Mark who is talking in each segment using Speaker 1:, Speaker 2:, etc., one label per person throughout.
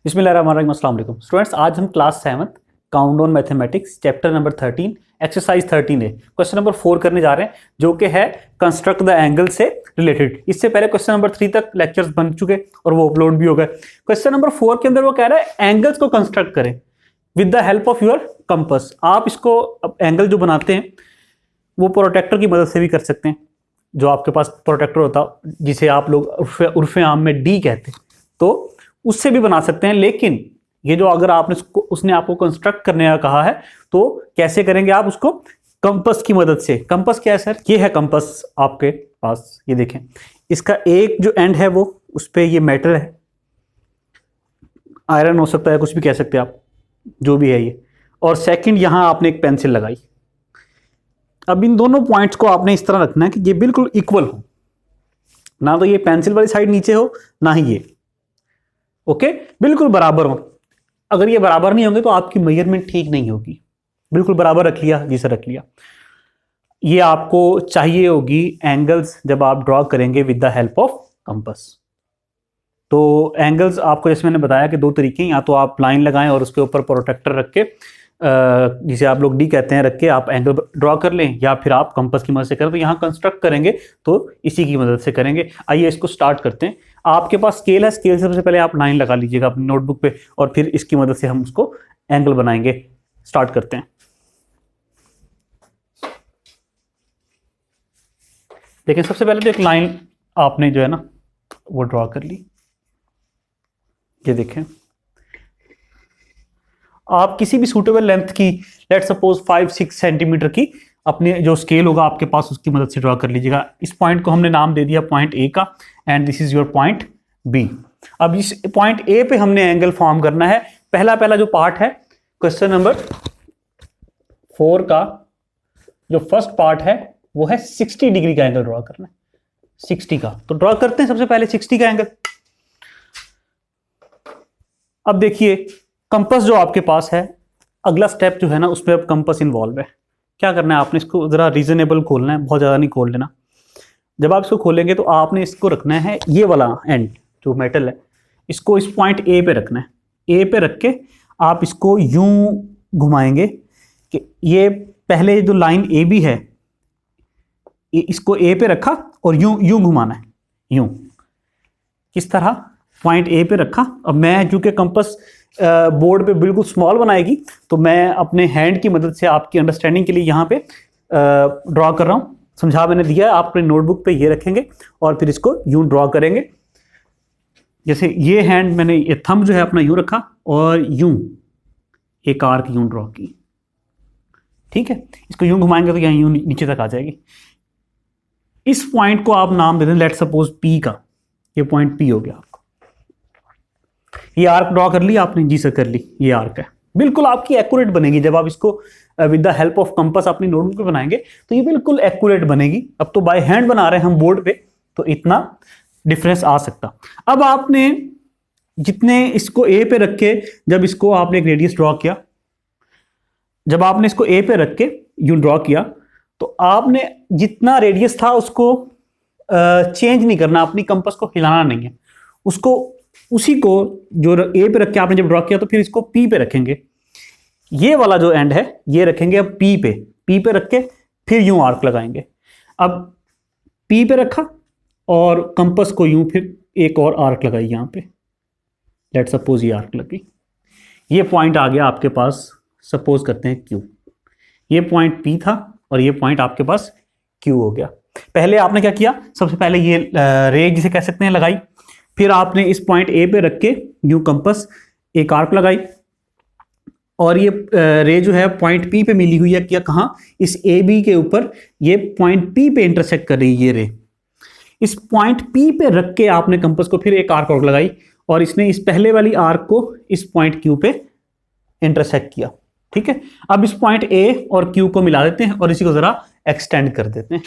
Speaker 1: बिस्मिल्लाहिर्रहमानिर्रहीम। अस्सलाम वालेकुम स्टूडेंट्स, आज हम class 7 countdown mathematics chapter number 13 exercise 13 है क्वेश्चन नंबर 4 करने जा रहे हैं, जो कि है कंस्ट्रक्ट द एंगल से रिलेटेड। इससे पहले क्वेश्चन नंबर 3 तक लेक्चर्स बन चुके और वो अपलोड भी हो गए। क्वेश्चन नंबर 4 के अंदर वो कह रहा है एंगल्स को कंस्ट्रक्ट करें with the help of your compass. आप इसको एंगल जो बनाते हैं वो प्रोटेक्टर की मदद से भी कर सकते हैं। जो आपके पास प्रोटेक्टर होता है जिसे आप लोग उर्फे आम में डी कहते हैं, तो उससे भी बना सकते हैं। लेकिन ये जो अगर आपने उसने आपको कंस्ट्रक्ट करने का कहा है तो कैसे करेंगे आप उसको? कंपस की मदद से। कंपस क्या है सर? ये है कंपस आपके पास, ये देखें। इसका एक जो एंड है वो उस पर ये मेटल है, आयरन हो सकता है, कुछ भी कह सकते हैं आप, जो भी है ये। और सेकंड यहां आपने एक पेंसिल लगाई। अब इन दोनों पॉइंट्स को आपने इस तरह रखना है कि ये बिल्कुल इक्वल हो, ना तो ये पेंसिल वाली साइड नीचे हो ना ही ये, ओके, बिल्कुल बराबर हो। अगर ये बराबर नहीं होंगे तो आपकी मेजरमेंट ठीक नहीं होगी। बिल्कुल बराबर रख लिया, जी सर रख लिया। ये आपको चाहिए होगी एंगल्स जब आप ड्रॉ करेंगे with the help of compass. तो एंगल्स आपको जैसे मैंने बताया कि दो तरीके हैं, या तो आप लाइन लगाएं और उसके ऊपर प्रोटेक्टर रख के, जिसे आप लोग डी कहते हैं, रख के आप एंगल ड्रॉ कर लें, या फिर आप कंपास की मदद से करें। तो यहाँ कंस्ट्रक्ट करेंगे तो इसी की मदद से करेंगे। आइए इसको स्टार्ट करते हैं। आपके पास स्केल है, स्केल से सबसे पहले आप लाइन लगा लीजिएगा अपनी नोटबुक पे, और फिर इसकी मदद से हम उसको एंगल बनाएंगे। स्टार्ट करते हैं। देखिए, सबसे पहले तो एक लाइन आपने जो है ना वो ड्रॉ कर ली। ये देखें, आप किसी भी सूटेबल लेंथ की, लेट सपोज 5-6 सेंटीमीटर की, अपने जो स्केल होगा आपके पास उसकी मदद से ड्रॉ कर लीजिएगा। इस पॉइंट को हमने नाम दे दिया पॉइंट ए का, and this is your point B. अब इस पॉइंट ए पे हमने एंगल फॉर्म करना है। पहला जो पार्ट है क्वेश्चन नंबर 4 का, जो फर्स्ट पार्ट है वो है 60 डिग्री का एंगल ड्रॉ करना है। 60 का तो ड्रॉ करते हैं सबसे पहले 60 का एंगल। अब देखिए, कंपास जो आपके पास है, अगला स्टेप जो है ना उसमें अब कंपास इन्वॉल्व है। क्या करना है आपने? इसको जरा रीजनेबल खोलना है, बहुत ज़्यादा नहीं खोल लेना। जब आप इसको खोलेंगे तो आपने इसको रखना है, ये वाला एंड जो मेटल है इसको इस पॉइंट ए पे रखना है। ए पे रख के आप इसको यूं घुमाएंगे कि ये पहले जो लाइन ए बी है, इसको ए पे रखा और यूं घुमाना है, यूं। किस तरह? पॉइंट ए पे रखा। अब मैं चूंकि कंपास बोर्ड पे बिल्कुल स्मॉल बनाएगी, तो मैं अपने हैंड की मदद से आपकी अंडरस्टैंडिंग के लिए यहाँ पे ड्रॉ कर रहा हूँ। समझा मैंने दिया है। आप अपने नोटबुक पे ये रखेंगे और फिर इसको यूं ड्रॉ करेंगे। जैसे ये हैंड मैंने, ये थंब जो है अपना यूं रखा और यूं एक आर्क यूं ड्रॉ की, ठीक है। इसको यूं घुमाएंगे तो यहाँ यूं नीचे तक आ जाएगी। इस पॉइंट को आप नाम दे दें लेट सपोज पी का। ये पॉइंट पी हो गया आपको। ये आर्क ड्रॉ कर ली आपने? जी सर कर ली। ये आर्क है, बिल्कुल आपकी एक्यूरेट बनेगी। जब आप इसको with the help of compass अपनी नोटबुक पे बनाएंगे तो ये बिल्कुल एक्यूरेट बनेगी। अब तो बाय हैंड बना रहे हैं हम बोर्ड पे, तो इतना डिफरेंस आ सकता। अब आपने जितने इसको ए पे रख के, जब इसको आपने एक रेडियस ड्रॉ किया, जब आपने इसको ए पे रख के यूं ड्रॉ किया, तो आपने जितना रेडियस था उसको चेंज नहीं करना, अपनी कंपास को हिलाना नहीं है। उसको, उसी को जो ए पे रख के आपने जब ड्रॉ किया, तो फिर इसको पी पे रखेंगे। ये वाला जो एंड है ये रखेंगे अब पी पे रख के फिर यूं आर्क लगाएंगे। अब पी पे रखा और कंपास को यूं, फिर एक और आर्क लगाई यहां पे। लेट सपोज ये आर्क लगी। ये पॉइंट आ गया आपके पास, सपोज करते हैं क्यू। ये पॉइंट पी था और ये पॉइंट आपके पास क्यू हो गया। पहले आपने क्या किया? सबसे पहले ये रे जिसे कह सकते हैं लगाई। फिर आपने इस पॉइंट ए पे रख के यूं कंपास एक आर्क लगाई, और ये रे जो है पॉइंट पी पे मिली हुई है। क्या कहाँ? इस ए बी के ऊपर ये पॉइंट पी पे इंटरसेक्ट कर रही है ये रे। इस पॉइंट पी पे रख के आपने कंपास को फिर एक आर्क और लगाई, और इसने इस पहले वाली आर्क को इस पॉइंट क्यू पे इंटरसेक्ट किया, ठीक है। अब इस पॉइंट ए और क्यू को मिला देते हैं और इसी को जरा एक्सटेंड कर देते हैं।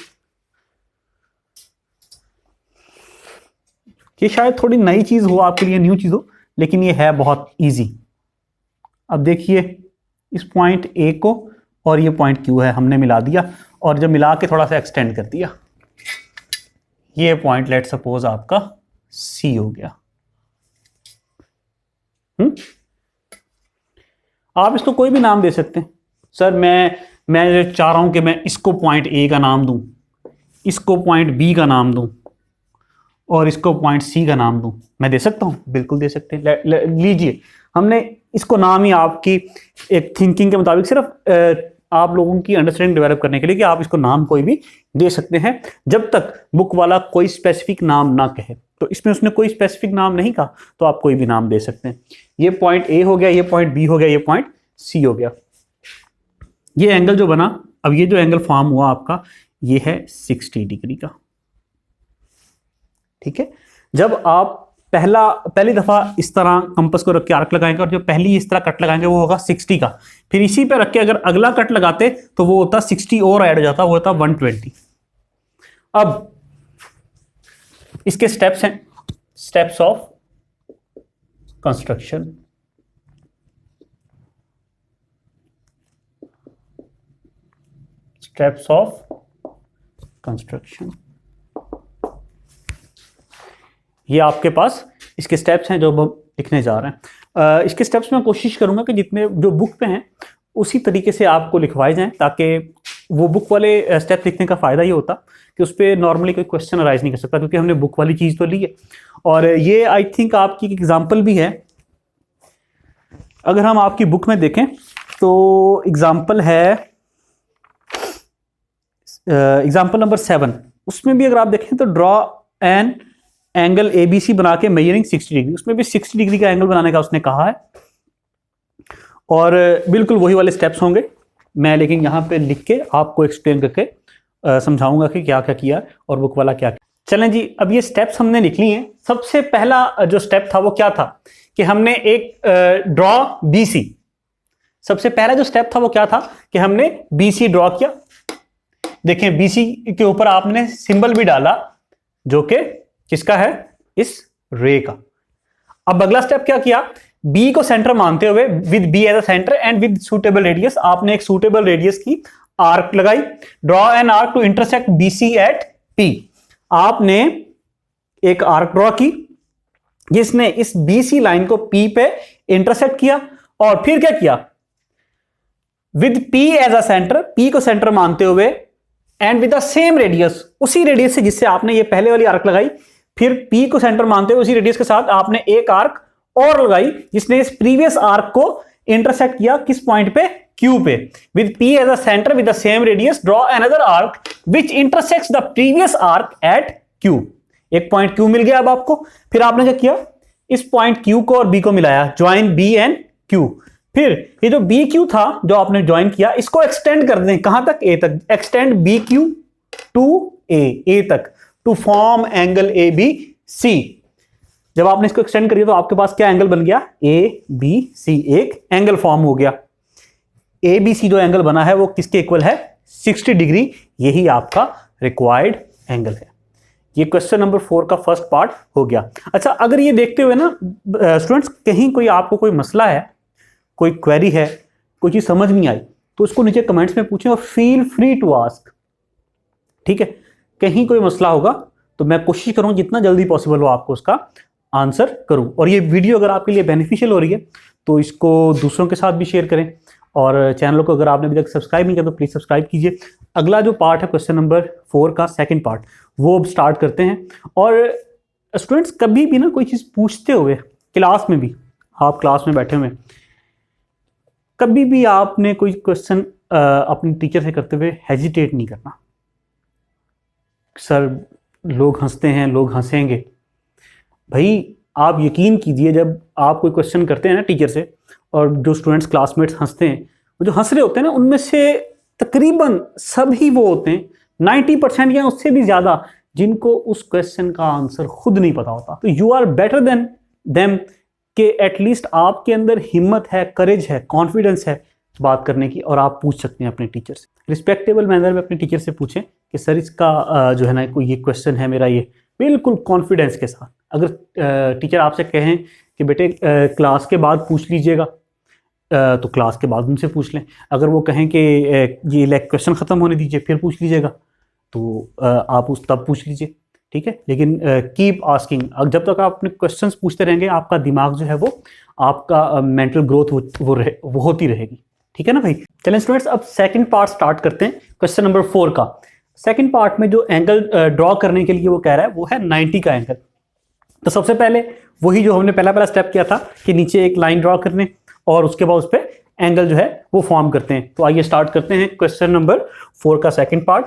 Speaker 1: ये शायद थोड़ी नई चीज हो आपके लिए, न्यू चीज हो, लेकिन ये है बहुत इजी। अब देखिए, इस पॉइंट ए को और ये पॉइंट क्यू है हमने मिला दिया, और जब मिला के थोड़ा सा एक्सटेंड कर दिया, ये पॉइंट लेट सपोज आपका सी हो गया। आप इसको कोई भी नाम दे सकते हैं। सर मैं चाह रहा हूं कि मैं इसको पॉइंट ए का नाम दूं, इसको पॉइंट बी का नाम दूं और इसको पॉइंट सी का नाम दूं, मैं दे सकता हूं? बिल्कुल दे सकते हैं। लीजिए, हमने इसको नाम ही आपकी एक थिंकिंग के मुताबिक सिर्फ आप लोगों की अंडरस्टैंडिंग डेवलप करने के लिए कि आप इसको नाम कोई भी दे सकते हैं, जब तक बुक वाला कोई स्पेसिफिक नाम ना कहे। तो इसमें उसने कोई स्पेसिफिक नाम नहीं कहा, तो आप कोई भी नाम दे सकते हैं। ये पॉइंट ए हो गया, ये पॉइंट बी हो गया, ये पॉइंट सी हो गया। ये एंगल जो बना, अब ये जो एंगल फॉर्म हुआ आपका, ये है 60 डिग्री का। ठीक है, जब आप पहली दफा इस तरह कंपास को रख के आर्क लगाएंगे और जो पहली इस तरह कट लगाएंगे वो होगा 60 का, फिर इसी पे रख के अगर अगला कट लगाते तो वो होता 60 और ऐड हो जाता, वो होता 120। अब इसके स्टेप्स हैं, steps of construction. Steps of construction, ये आपके पास इसके स्टेप्स हैं जो हम लिखने जा रहे हैं। इसके स्टेप्स में कोशिश करूंगा कि जितने जो बुक पे हैं उसी तरीके से आपको लिखवाए जाएं, ताकि वो बुक वाले स्टेप लिखने का फ़ायदा ये होता कि उस पर नॉर्मली कोई क्वेश्चन अराइज नहीं कर सकता, क्योंकि हमने बुक वाली चीज़ तो ली है। और ये आई थिंक आपकी एग्जाम्पल भी है, अगर हम आपकी बुक में देखें तो एग्जाम्पल है एग्जाम्पल नंबर 7, उसमें भी अगर आप देखें तो ड्रॉ एन एंगल ABC बना के मेजरिंग 60 डिग्री, उसमें भी 60 डिग्री का एंगल बनाने का उसने कहा है। और बिल्कुल वही वाले स्टेप्स होंगे, मैं लेकिन यहाँ पे लिख के आपको एक्सप्लेन करके समझाऊंगा कि क्या क्या किया और बुक वाला क्या किया। चलें जी, अब ये स्टेप्स हमने लिख लिए हैं। सबसे पहला जो स्टेप था वो क्या था कि हमने एक ड्रॉ BC, सबसे पहला जो स्टेप था वो क्या था कि हमने BC ड्रॉ किया। देखें, BC के ऊपर आपने सिंबल भी डाला जो कि किसका है, इस रे का। अब अगला स्टेप क्या किया, बी को सेंटर मानते हुए with B as a centre and with suitable radius, आपने एक सूटेबल रेडियस की आर्क लगाई। Draw an arc to intersect BC at P, आपने एक आर्क ड्रॉ की जिसने इस BC लाइन को P पे इंटरसेक्ट किया। और फिर क्या किया, with P as a centre, P को सेंटर मानते हुए and with the same radius, उसी रेडियस से जिससे आपने ये पहले वाली आर्क लगाई, फिर P को सेंटर मानते हुए उसी रेडियस के साथ आपने एक आर्क और लगाई जिसने इस प्रीवियस आर्क को इंटरसेक्ट किया किस पॉइंट पे, Q पे। With P as a centre with the same radius draw another arc which intersects the previous arc at Q। एक पॉइंट Q मिल गया अब आपको। फिर आपने क्या किया, इस पॉइंट Q को और B को मिलाया, ज्वाइन B एंड Q। फिर ये जो BQ था जो आपने ज्वाइन किया, इसको एक्सटेंड कर दें कहां तक, A तक। एक्सटेंड BQ टू A तक टू फॉर्म एंगल ABC। जब आपने इसको एक्सटेंड करिए तो आपके पास क्या एंगल बन गया, ABC, एक एंगल फॉर्म हो गया। ABC जो एंगल बना है वो किसके इक्वल है, 60 डिग्री। यही आपका रिक्वायर्ड एंगल है। ये क्वेश्चन नंबर 4 का फर्स्ट पार्ट हो गया। अच्छा, अगर ये देखते हुए ना स्टूडेंट्स कहीं कोई आपको कोई मसला है, कोई क्वेरी है, कोई चीज समझ नहीं आई, तो उसको नीचे कमेंट्स में पूछें और फील फ्री टू आस्क। ठीक है, कहीं कोई मसला होगा तो मैं कोशिश करूँ जितना जल्दी पॉसिबल हो आपको उसका आंसर करूं। और ये वीडियो अगर आपके लिए बेनिफिशियल हो रही है तो इसको दूसरों के साथ भी शेयर करें, और चैनल को अगर आपने अभी तक सब्सक्राइब नहीं किया तो प्लीज़ सब्सक्राइब कीजिए। अगला जो पार्ट है क्वेश्चन नंबर 4 का सेकंड पार्ट, वो अब स्टार्ट करते हैं। और स्टूडेंट्स कभी भी ना कोई चीज़ पूछते हुए, क्लास में भी, आप क्लास में बैठे हुए, कभी भी आपने कोई क्वेश्चन अपनी टीचर से करते हुए हेजिटेट नहीं करना। सर लोग हंसते हैं, लोग हंसेंगे, भाई आप यकीन कीजिए जब आप कोई क्वेश्चन करते हैं ना टीचर से, और जो स्टूडेंट्स क्लासमेट्स हंसते हैं, वो जो हंस रहे होते हैं ना, उनमें से तकरीबन सभी वो होते हैं 90% या उससे भी ज़्यादा जिनको उस क्वेश्चन का आंसर खुद नहीं पता होता। तो you are better than them कि एटलीस्ट आपके अंदर हिम्मत है, करेज है, कॉन्फिडेंस है बात करने की, और आप पूछ सकते हैं अपने टीचर से। रिस्पेक्टेबल मैनर में अपने टीचर से पूछें कि सर इसका जो है ना कोई ये क्वेश्चन है मेरा, ये बिल्कुल कॉन्फिडेंस के साथ। अगर टीचर आपसे कहें कि बेटे क्लास के बाद पूछ लीजिएगा, तो क्लास के बाद उनसे पूछ लें। अगर वो कहें कि ये क्वेश्चन ख़त्म होने दीजिए फिर पूछ लीजिएगा, तो आप उस तब पूछ लीजिए। ठीक है, लेकिन कीप आस्किंग, जब तक आप अपने क्वेश्चंस पूछते रहेंगे आपका दिमाग जो है वो आपका मेंटल ग्रोथ वो होती रहेगी, ठीक है ना भाई। चलें स्टूडेंट्स, अब सेकंड पार्ट स्टार्ट करते हैं क्वेश्चन नंबर 4 का। सेकंड पार्ट में जो एंगल ड्रॉ करने के लिए वो कह रहा है वो है 90 का एंगल। तो सबसे पहले वही जो हमने पहला स्टेप किया था कि नीचे एक लाइन ड्रॉ करने और उसके बाद उस पर एंगल जो है वो फॉर्म करते हैं। तो आइए स्टार्ट करते हैं क्वेश्चन नंबर 4 का सेकंड पार्ट।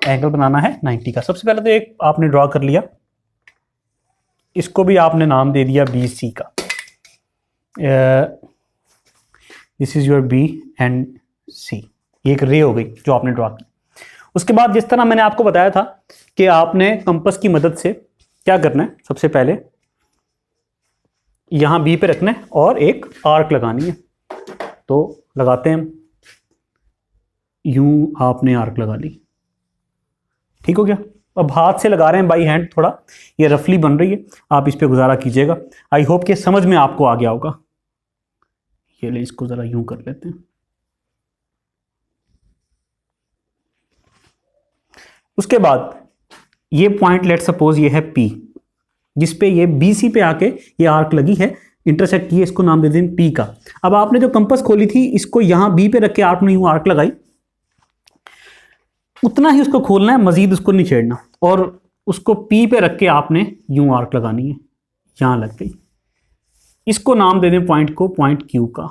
Speaker 1: एंगल बनाना है 90 का। सबसे पहले तो एक आपने ड्रॉ कर लिया, इसको भी आपने नाम दे दिया BC का। This is your B and C। एक रे हो गई जो आपने ड्रॉ की। उसके बाद जिस तरह मैंने आपको बताया था कि आपने कंपास की मदद से क्या करना है, सबसे पहले यहां B पे रखना है और एक आर्क लगानी है। तो लगाते हैं हम, यूं आपने आर्क लगा ली, ठीक हो गया। अब हाथ से लगा रहे हैं बाई हैंड, थोड़ा ये रफली बन रही है, आप इस पे गुजारा कीजिएगा। आई होप कि समझ में आपको आ गया होगा। ये ले, इसको जरा यूं कर लेते हैं। उसके बाद ये पॉइंट लेट सपोज ये है P, जिस पे ये BC पे आके ये आर्क लगी है, इंटरसेक्ट की है, इसको नाम दे दें P का। अब आपने जो कंपास खोली थी इसको यहां B पे रख के आपने यूं आर्क लगाई, उतना ही उसको खोलना है, मजीद उसको नहीं छेड़ना। और उसको P पे रख के आपने यूं आर्क लगानी है, यहां लग गई। इसको नाम दे दें पॉइंट को पॉइंट Q का।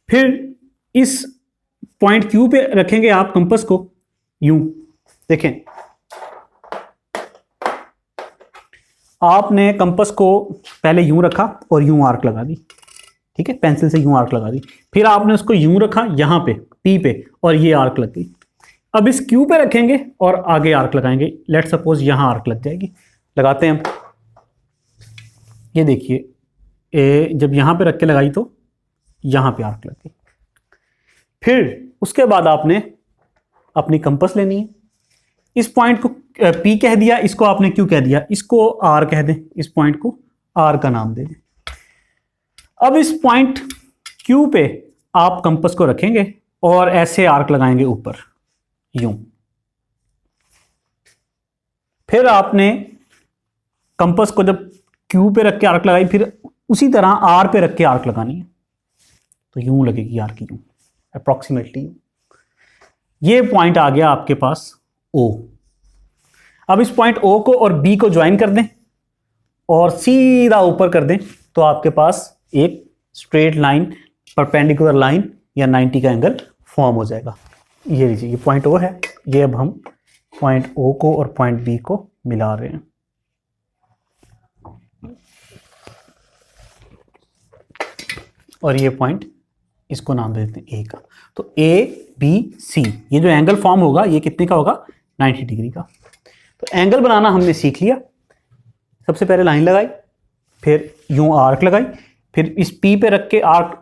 Speaker 1: फिर इस पॉइंट Q पे रखेंगे आप कंपास को यूं, देखें आपने कंपास को पहले यूं रखा और यूं आर्क लगा दी, ठीक है, पेंसिल से यूं आर्क लगा दी। फिर आपने उसको यूं रखा यहां पे P पे और ये आर्क लग गई। अब इस Q पे रखेंगे और आगे आर्क लगाएंगे। लेट सपोज यहां आर्क लग जाएगी, लगाते हैं हम। ये देखिए जब यहां पे रख के लगाई तो यहां पे आर्क लग गई। फिर उसके बाद आपने अपनी कंपास लेनी है, इस पॉइंट को P कह दिया, इसको आपने Q कह दिया, इसको R कह दें, इस पॉइंट को R का नाम दे दें। अब इस पॉइंट Q पे आप कंपास को रखेंगे और ऐसे आर्क लगाएंगे ऊपर यूं। फिर आपने कंपास को जब Q पे रख के आर्क लगाई, फिर उसी तरह R पे रख के आर्क लगानी है, तो यूं लगेगी आर्क, यूं अप्रोक्सीमेटली। ये पॉइंट आ गया आपके पास O। अब इस पॉइंट O को और B को ज्वाइन कर दें और सीधा ऊपर कर दें, तो आपके पास एक स्ट्रेट लाइन, परपेंडिकुलर लाइन या 90 का एंगल फॉर्म हो जाएगा। ये लीजिए, ये पॉइंट O है, ये अब हम पॉइंट O को और पॉइंट B को मिला रहे हैं। और ये पॉइंट, इसको नाम दे देते हैं A का। तो ABC, ये जो एंगल फॉर्म होगा ये कितने का होगा, 90 डिग्री का। तो एंगल बनाना हमने सीख लिया। सबसे पहले लाइन लगाई, फिर यूं आर्क लगाई, फिर इस P पे रख के आर्क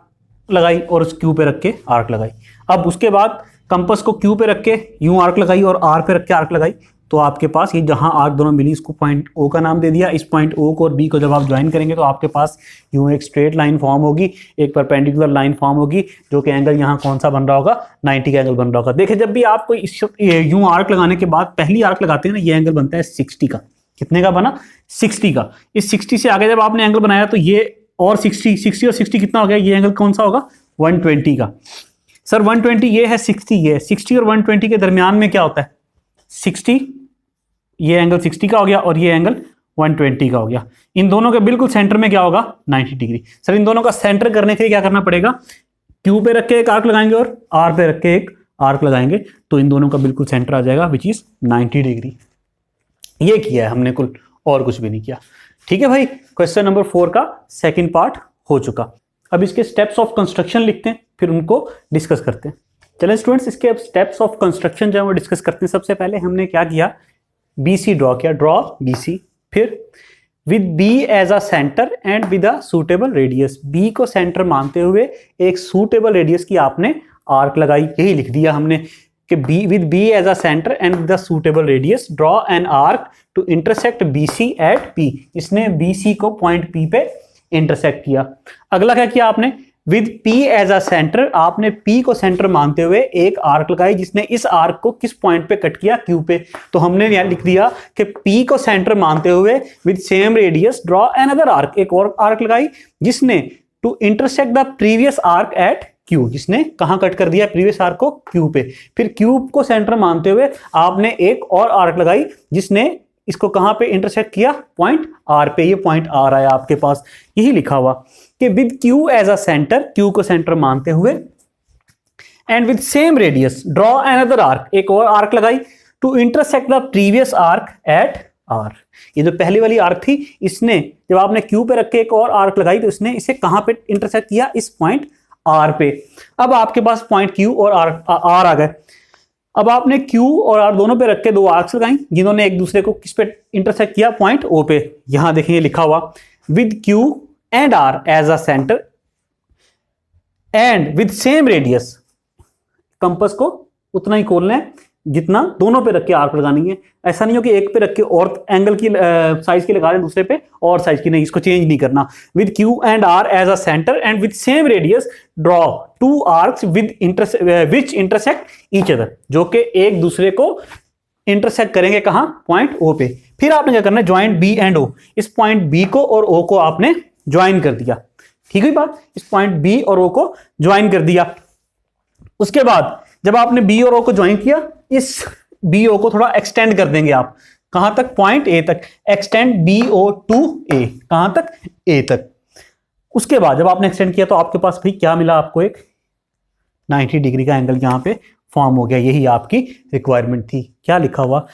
Speaker 1: लगाई और उस Q पे रख के आर्क लगाई। अब उसके बाद कंपास को Q पे रख के यूं आर्क लगाई और R पे रख के आर्क लगाई, तो आपके पास ये जहां आर्क दोनों मिली इसको पॉइंट O का नाम दे दिया। इस पॉइंट O को और B को जब आप ज्वाइन करेंगे तो आपके पास यूं एक स्ट्रेट लाइन फॉर्म होगी, एक परपेंडिकुलर लाइन फॉर्म होगी, जो कि एंगल यहाँ कौन सा बन रहा होगा, 90 का एंगल बन रहा होगा। देखिए जब भी आप कोई यूं आर्क लगाने के बाद पहली आर्क लगाते हैं ना, ये एंगल बनता है 60 का। कितने का बना, 60 का। इस 60 से आगे जब आपने एंगल बनाया तो ये और 60 और 60 कितना हो गया, ये एंगल कौन सा होगा, 120 का। सर 120 ये है, 60 ये है। 60 और 120 के दरमियान में क्या होता है, 60, ये एंगल 60 का हो गया और ये एंगल 120 का हो गया। इन दोनों के बिल्कुल सेंटर में क्या होगा, 90 डिग्री। सर इन दोनों का सेंटर करने के लिए क्या करना पड़ेगा, Q पे रख के एक आर्क लगाएंगे और R पे रख के एक आर्क लगाएंगे, तो इन दोनों का बिल्कुल सेंटर आ जाएगा, विच इज 90 डिग्री। ये किया है हमने कुल, और कुछ भी नहीं किया। ठीक है भाई, क्वेश्चन नंबर 4 का सेकंड पार्ट हो चुका। अब इसके स्टेप्स ऑफ कंस्ट्रक्शन लिखते हैं, फिर उनको डिस्कस करते हैं। चलें स्टूडेंट्स, इसके अब स्टेप्स ऑफ कंस्ट्रक्शन जो है वो डिस्कस करते हैं। सबसे पहले हमने क्या किया, BC ड्रॉ किया, ड्रॉ BC। फिर with B as a centre and with a suitable radius, B को सेंटर मानते हुए एक सूटेबल रेडियस की आपने आर्क लगाई। यही लिख दिया हमने कि with B as a centre and with a suitable radius draw an arc to intersect BC at P। इसने BC को पॉइंट P पे इंटरसेक्ट किया। अगला क्या किया आपने, with P as a centre, आपने P को सेंटर मानते हुए एक आर्क लगाई जिसने इस आर्क को किस पॉइंट पे कट किया, Q पे। तो हमने यहां लिख दिया कि P को सेंटर मानते हुए with same radius draw another arc, एक और आर्क लगाई जिसने to intersect the previous arc at Q, जिसने कहां कट कर दिया प्रीवियस आर्क को, Q पे। फिर Q को सेंटर मानते हुए आपने एक और आर्क लगाई जिसने इसको कहां पे इंटरसेक्ट किया, पॉइंट R पे। ये पॉइंट R आया आपके पास, यही लिखा हुआ कि with Q as a centre, Q को सेंटर मानते हुए, and with same radius draw another arc, एक और आर्क लगाई to intersect the previous arc at R। ये जो पहली वाली आर्क थी, इसने जब आपने Q पे रख के एक और आर्क लगाई तो इसने इसे कहां पे इंटरसेक्ट किया, इस पॉइंट R पे। अब आपके पास पॉइंट Q और R आ गए। अब आपने Q और R दोनों पे रख के दो आर्क्स लगाई जिन्होंने एक दूसरे को किस पे इंटरसेक्ट किया, पॉइंट O पे। यहां देखेंगे लिखा हुआ with Q and R as a centre and with same radius, compass को उतना ही खोलना है जितना दोनों पे रख के आर्क लगानी है। ऐसा नहीं हो कि एक पे रख के और एंगल की साइज की लगा रहे हैं, दूसरे पे और साइज की नहीं, इसको चेंज नहीं करना। With Q and R as a centre and with same radius draw two arcs with which intersect each other, जो कि एक दूसरे को इंटरसेक्ट करेंगे कहां, पॉइंट O पे। फिर आपने क्या करना है, ज्वाइंट B एंड O, इस पॉइंट B को और O को आपने ज्वाइन कर दिया। ठीक है बात, इस पॉइंट B और O को ज्वाइन कर दिया। उसके बाद जब आपने B और O को ज्वाइन किया, इस बी ओ को थोड़ा एक्सटेंड कर देंगे आप, कहां तक, पॉइंट ए तक। एक्सटेंड BO टू A, कहां तक, A तक। उसके बाद जब आपने एक्सटेंड किया तो आपके पास भाई क्या मिला, आपको एक 90 डिग्री का एंगल यहां पे फॉर्म हो गया। यही आपकी रिक्वायरमेंट थी। क्या लिखा हुआ,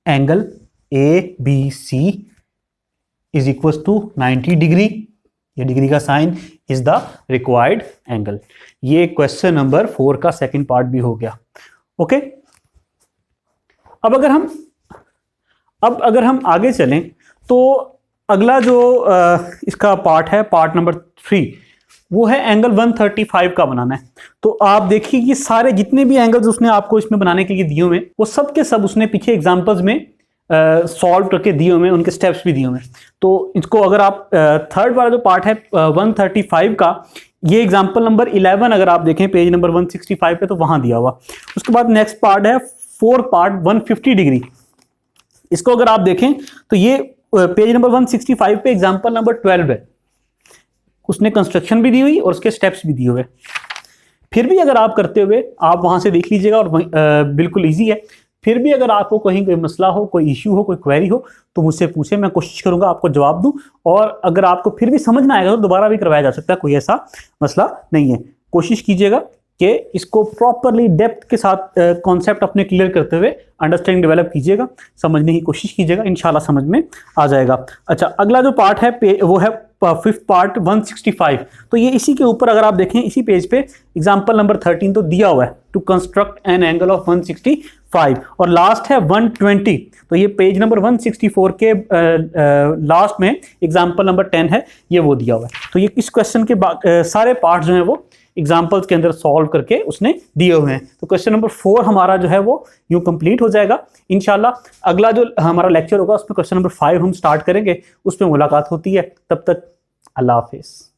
Speaker 1: angle ABC is equal to 90 degree, ये डिग्री का sign is the required angle. ये क्वेश्चन नंबर 4 का सेकंड पार्ट भी हो गया। ओके, अब अगर हम आगे चलें तो अगला जो इसका पार्ट है, पार्ट नंबर 3, वो है एंगल 135 का बनाना है। तो आप देखिए कि सारे जितने भी एंगल्स उसने आपको इसमें बनाने के लिए दिए हुए, वो सब के सब उसने पीछे एग्जांपल्स में सॉल्व करके दिए हुए, उनके स्टेप्स भी दिए हुए। तो इसको अगर आप थर्ड वाला जो पार्ट है 135 का, ये एग्जांपल नंबर 11 अगर आप देखें पेज नंबर 165 पे, तो वहां दिया हुआ। उसके बाद नेक्स्ट पार्ट है 4 पार्ट 150 डिग्री। इसको अगर आप देखें तो ये पेज नंबर 165 पे एग्जांपल नंबर 12 है। उसने कंस्ट्रक्शन भी दी हुई और उसके स्टेप्स भी दिए हुए। फिर भी अगर आप करते हुए आप वहां से देख लीजिएगा, और बिल्कुल ईजी है। फिर भी अगर आपको कहीं कोई मसला हो, कोई इश्यू हो, कोई क्वेरी हो, तो मुझसे पूछे, मैं कोशिश करूंगा आपको जवाब दूं। और अगर आपको फिर भी समझ ना आएगा तो दोबारा भी करवाया जा सकता है, कोई ऐसा मसला नहीं है। कोशिश कीजिएगा कि इसको प्रॉपरली डेप्थ के साथ कॉन्सेप्ट अपने क्लियर करते हुए अंडरस्टैंडिंग डेवलप कीजिएगा, समझने की कोशिश कीजिएगा, इंशाल्लाह समझ में आ जाएगा। अच्छा, अगला जो पार्ट है वो है फिफ्थ पार्ट 165। तो ये इसी के ऊपर अगर आप देखें, इसी पेज पे एग्जांपल नंबर 13 तो दिया हुआ है, to construct an angle of 165, और लास्ट है 120। तो ये पेज नंबर 164 के लास्ट में एग्जांपल नंबर 10 है, ये वो दिया हुआ है। तो ये इस क्वेश्चन के सारे पार्ट जो है वो एग्जाम्पल्स के अंदर सॉल्व करके उसने दिए हुए हैं। तो क्वेश्चन नंबर 4 हमारा जो है वो यूं कंप्लीट हो जाएगा इंशाल्लाह। अगला जो हमारा लेक्चर होगा उसमें क्वेश्चन नंबर 5 हम स्टार्ट करेंगे, उसमें मुलाकात होती है। तब तक अल्लाह हाफिज़।